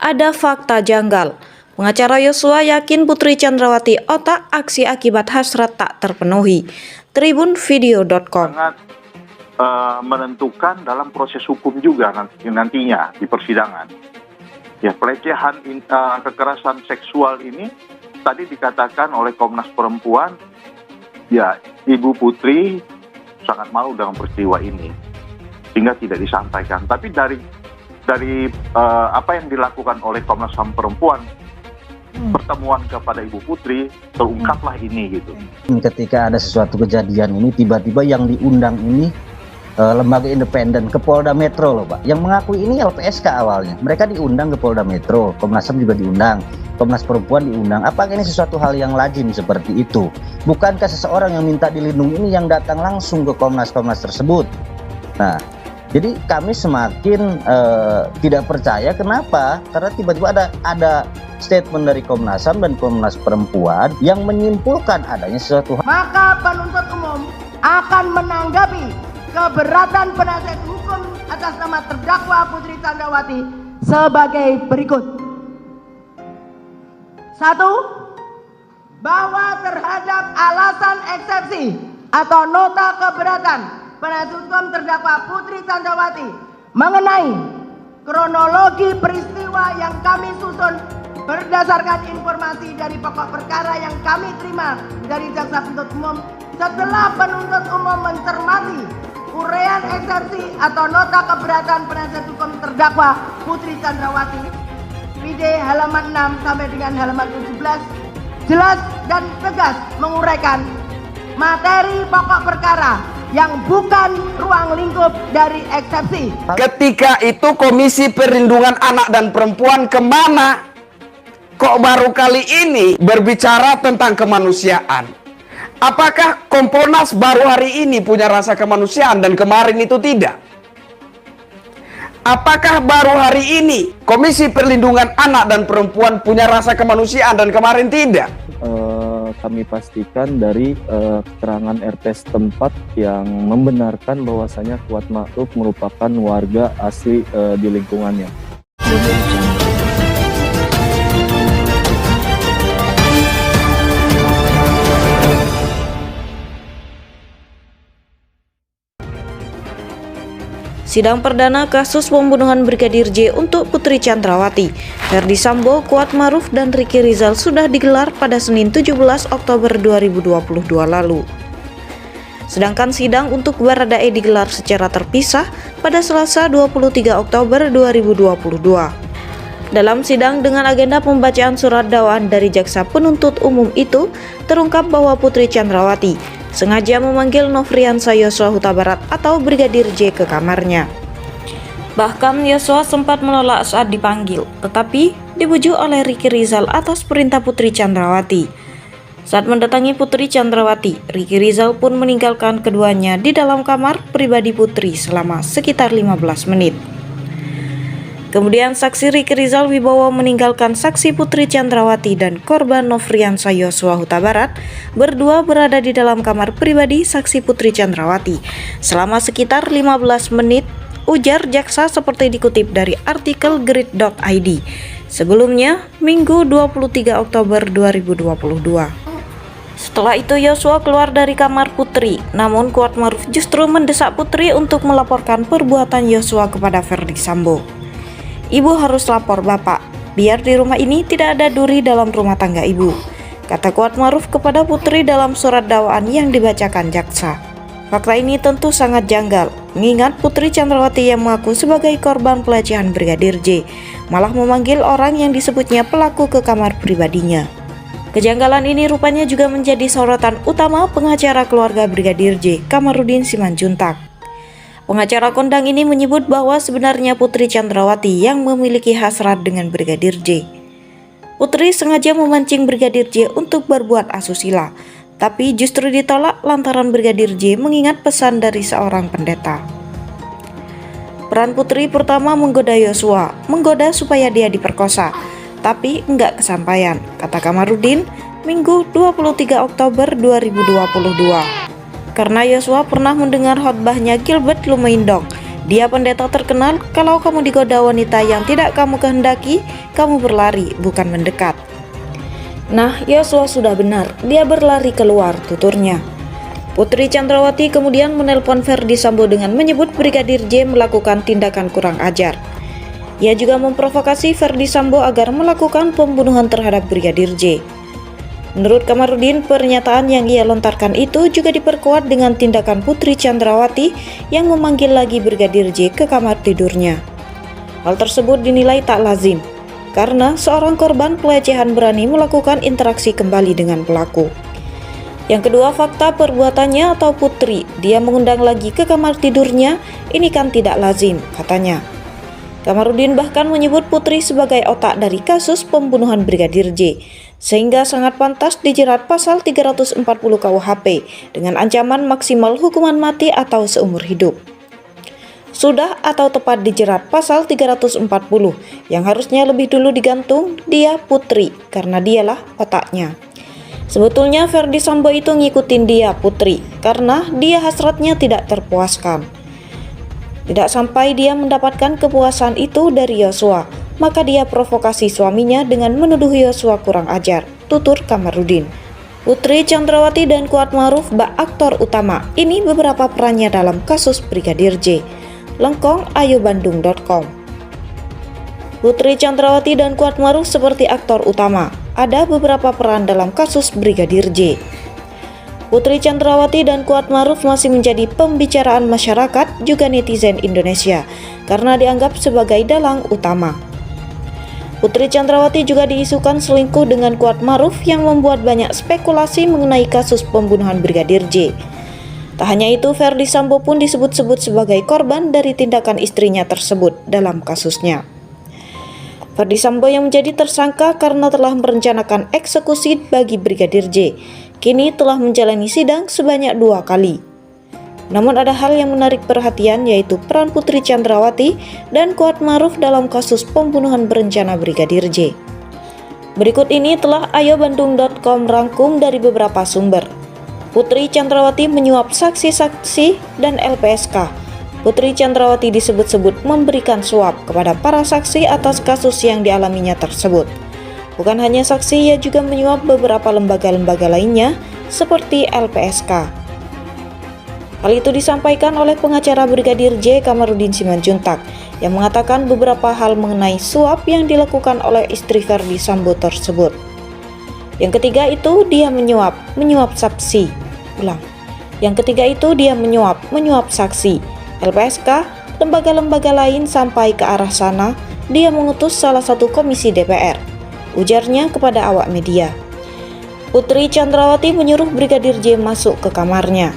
Ada fakta janggal. Pengacara Yosua yakin Putri Chandrawati otak aksi akibat hasrat tak terpenuhi. Tribunvideo.com. Sangat menentukan dalam proses hukum juga nantinya di persidangan. Ya, pelecehan kekerasan seksual ini tadi dikatakan oleh Komnas Perempuan, ya Ibu Putri sangat malu dengan peristiwa ini sehingga tidak disampaikan. Tapi dari apa yang dilakukan oleh Komnas HAM Perempuan, pertemuan kepada Ibu Putri, terungkaplah ini gitu. Ketika ada sesuatu kejadian ini, tiba-tiba yang diundang ini lembaga independen ke Polda Metro loh Pak. Yang mengakui ini LPSK awalnya. Mereka diundang ke Polda Metro, Komnas HAM juga diundang, Komnas Perempuan diundang. Apakah ini sesuatu hal yang lazim seperti itu? Bukankah seseorang yang minta dilindungi ini yang datang langsung ke Komnas tersebut? Nah, jadi kami semakin tidak percaya. Kenapa? Karena tiba-tiba ada statement dari Komnas HAM dan Komnas Perempuan yang menyimpulkan adanya sesuatu. Maka penuntut umum akan menanggapi keberatan penasihat hukum atas nama terdakwa Putri Chandrawati sebagai berikut. 1. Bahwa terhadap alasan eksepsi atau nota keberatan penasihat hukum terdakwa Putri Chandrawati mengenai kronologi peristiwa yang kami susun berdasarkan informasi dari pokok perkara yang kami terima dari jaksa penuntut umum, setelah penuntut umum mencermati uraian eksepsi atau nota keberatan penasihat hukum terdakwa Putri Chandrawati PD halaman 6 sampai dengan halaman 17, jelas dan tegas menguraikan materi pokok perkara yang bukan ruang lingkup dari eksepsi. Ketika itu Komisi Perlindungan Anak dan Perempuan kemana? Kok baru kali ini berbicara tentang kemanusiaan? Apakah Kompolnas baru hari ini punya rasa kemanusiaan dan kemarin itu tidak? Apakah baru hari ini Komisi Perlindungan Anak dan Perempuan punya rasa kemanusiaan dan kemarin tidak? Kami pastikan dari keterangan RT setempat yang membenarkan bahwasanya Kuat Ma'ruf merupakan warga asli di lingkungannya. Sidang perdana kasus pembunuhan Brigadir J untuk Putri Chandrawati, Ferdy Sambo, Kuat Ma'ruf, dan Ricky Rizal sudah digelar pada Senin 17 Oktober 2022 lalu. Sedangkan sidang untuk Baradae digelar secara terpisah pada Selasa 23 Oktober 2022. Dalam sidang dengan agenda pembacaan surat dakwaan dari jaksa penuntut umum itu, terungkap bahwa Putri Chandrawati sengaja memanggil Nofriansah Yosua Huta Barat atau Brigadir J ke kamarnya. Bahkan Yosua sempat menolak saat dipanggil, tetapi dibujuk oleh Ricky Rizal atas perintah Putri Chandrawati. Saat mendatangi Putri Chandrawati, Ricky Rizal pun meninggalkan keduanya di dalam kamar pribadi Putri selama sekitar 15 menit. Kemudian saksi Ricky Rizal Wibowo meninggalkan saksi Putri Chandrawati dan korban Nofriansah Yosua Huta Barat berdua berada di dalam kamar pribadi saksi Putri Chandrawati selama sekitar 15 menit, ujar jaksa seperti dikutip dari artikel grid.id. Sebelumnya, Minggu 23 Oktober 2022. Setelah itu Yosua keluar dari kamar Putri, namun Kuat Ma'ruf justru mendesak Putri untuk melaporkan perbuatan Yosua kepada Ferdy Sambo. Ibu harus lapor Bapak, biar di rumah ini tidak ada duri dalam rumah tangga ibu, kata Kuat Ma'ruf kepada Putri dalam surat dakwaan yang dibacakan jaksa. Fakta ini tentu sangat janggal, mengingat Putri Chandrawati yang mengaku sebagai korban pelecehan Brigadir J, malah memanggil orang yang disebutnya pelaku ke kamar pribadinya. Kejanggalan ini rupanya juga menjadi sorotan utama pengacara keluarga Brigadir J, Kamarudin Simanjuntak. Pengacara kondang ini menyebut bahwa sebenarnya Putri Chandrawati yang memiliki hasrat dengan Brigadir J. Putri sengaja memancing Brigadir J untuk berbuat asusila, tapi justru ditolak lantaran Brigadir J mengingat pesan dari seorang pendeta. Peran Putri pertama menggoda Yosua, menggoda supaya dia diperkosa, tapi enggak kesampaian, kata Kamarudin, Minggu 23 Oktober 2022. Karena Yosua pernah mendengar khotbahnya Gilbert Lumeindong Dia pendeta terkenal, kalau kamu digoda wanita yang tidak kamu kehendaki, kamu berlari, bukan mendekat. Nah, Yosua sudah benar, dia berlari keluar, tuturnya. Putri Chandrawati kemudian menelpon Ferdi Sambo dengan menyebut Brigadir J melakukan tindakan kurang ajar. Ia juga memprovokasi Ferdi Sambo agar melakukan pembunuhan terhadap Brigadir J. Menurut Kamarudin, pernyataan yang ia lontarkan itu juga diperkuat dengan tindakan Putri Chandrawati yang memanggil lagi Brigadir J ke kamar tidurnya. Hal tersebut dinilai tak lazim, karena seorang korban pelecehan berani melakukan interaksi kembali dengan pelaku. Yang kedua, fakta perbuatannya atau Putri, dia mengundang lagi ke kamar tidurnya, ini kan tidak lazim, katanya. Kamarudin bahkan menyebut Putri sebagai otak dari kasus pembunuhan Brigadir J, sehingga sangat pantas dijerat pasal 340 KUHP dengan ancaman maksimal hukuman mati atau seumur hidup. Sudah atau tepat dijerat pasal 340 yang harusnya lebih dulu digantung, dia Putri, karena dialah otaknya. Sebetulnya Ferdi Sambo itu ngikutin dia Putri, karena dia hasratnya tidak terpuaskan. Tidak sampai dia mendapatkan kepuasan itu dari Yosua, maka dia provokasi suaminya dengan menuduh Yosua kurang ajar, tutur Kamarudin. Putri Chandrawati dan Kuatmaruf bak aktor utama, ini beberapa perannya dalam kasus Brigadir J. Lengkong ayobandung.com. Putri Chandrawati dan Kuatmaruf seperti aktor utama, ada beberapa peran dalam kasus Brigadir J. Putri Chandrawati dan Kuatmaruf masih menjadi pembicaraan masyarakat juga netizen Indonesia karena dianggap sebagai dalang utama. Putri Chandrawati juga diisukan selingkuh dengan Kuatmaruf yang membuat banyak spekulasi mengenai kasus pembunuhan Brigadir J. Tak hanya itu, Ferdi Sambo pun disebut-sebut sebagai korban dari tindakan istrinya tersebut dalam kasusnya. Ferdi Sambo yang menjadi tersangka karena telah merencanakan eksekusi bagi Brigadir J, kini telah menjalani sidang sebanyak 2 kali. Namun ada hal yang menarik perhatian, yaitu peran Putri Chandrawati dan Kuatmaruf dalam kasus pembunuhan berencana Brigadir J. Berikut ini telah ayobandung.com rangkum dari beberapa sumber. Putri Chandrawati menyuap saksi-saksi dan LPSK. Putri Chandrawati disebut-sebut memberikan suap kepada para saksi atas kasus yang dialaminya tersebut. Bukan hanya saksi, ia juga menyuap beberapa lembaga-lembaga lainnya seperti LPSK. Hal itu disampaikan oleh pengacara Brigadir J, Kamarudin Simanjuntak, yang mengatakan beberapa hal mengenai suap yang dilakukan oleh istri Ferdi Sambo tersebut. Yang ketiga itu dia menyuap saksi. Yang ketiga itu dia menyuap saksi. LPSK, lembaga-lembaga lain sampai ke arah sana, dia mengutus salah satu komisi DPR, ujarnya kepada awak media. Putri Chandrawati menyuruh Brigadir J masuk ke kamarnya.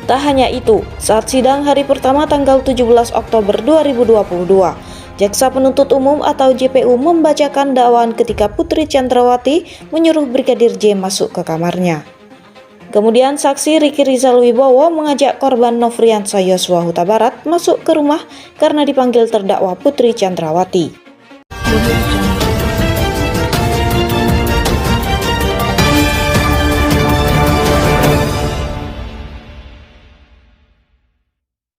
Tak hanya itu, saat sidang hari pertama tanggal 17 Oktober 2022, Jaksa Penuntut Umum atau JPU membacakan dakwaan ketika Putri Chandrawati menyuruh Brigadir J masuk ke kamarnya. Kemudian saksi Riki Rizal Wibowo mengajak korban Nofriansah Yosua Huta Barat masuk ke rumah karena dipanggil terdakwa Putri Chandrawati.